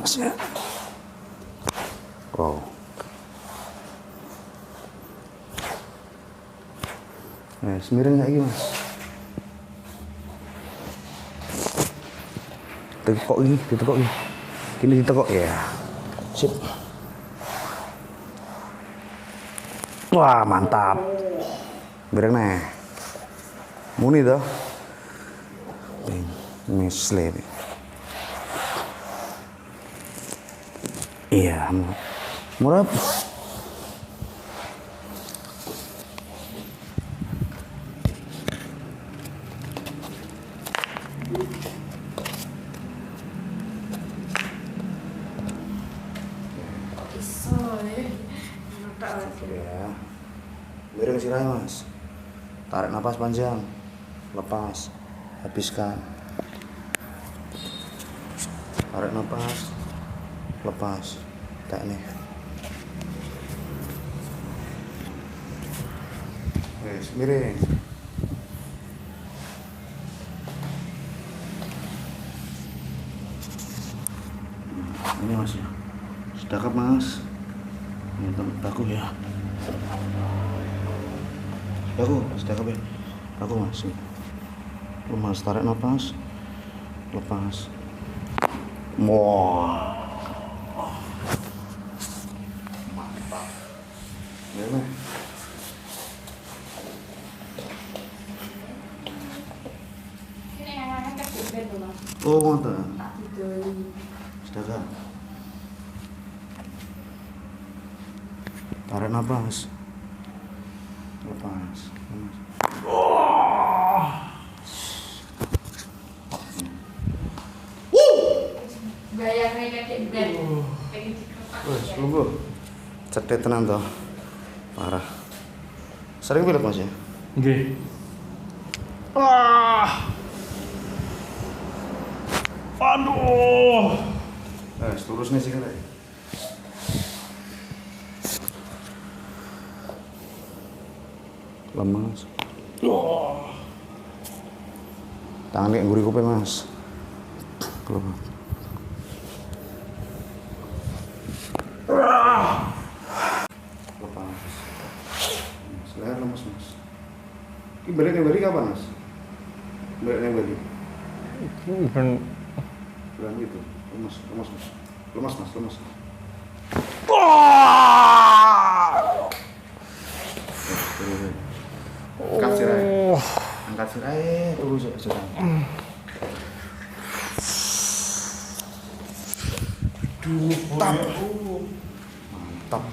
masnya. Wow. Miring kayak gimana? Ditekuk gini. Gini ditekuk ya. Sip. Wah, mantap. Miring nih. Muni toh. Misle. Iya, murah. Ya, miring sirahnya mas. Tarik napas panjang, lepas, habiskan. Tarik napas, lepas, teknik. Wes, miring. Ini mas ya, sudah kap mas. Ini baku ya. Sudah kap ya. Baku mas. Lemas, tarik napas, lepas. Wah, mantap. Gimana? Oh mantap. Sudah kan? Tarik napas, lepas. Bayangnya kayak bed. Wes, lungguh. Cedet tenan toh. Parah. Sering pilek mas ya? Nggih. Aduh. Lurus nih sih kan. Lemas. Tangan kayak gurih kuping mas. Lemas. Lepas. Leher lemas mas. Ini balik yang balik kapan mas? Balik yang balik. Bulan itu. Lemas mas. Lemas mas. Angkat sirai. Angkat sirai terus sedang. Mantap. Mantap.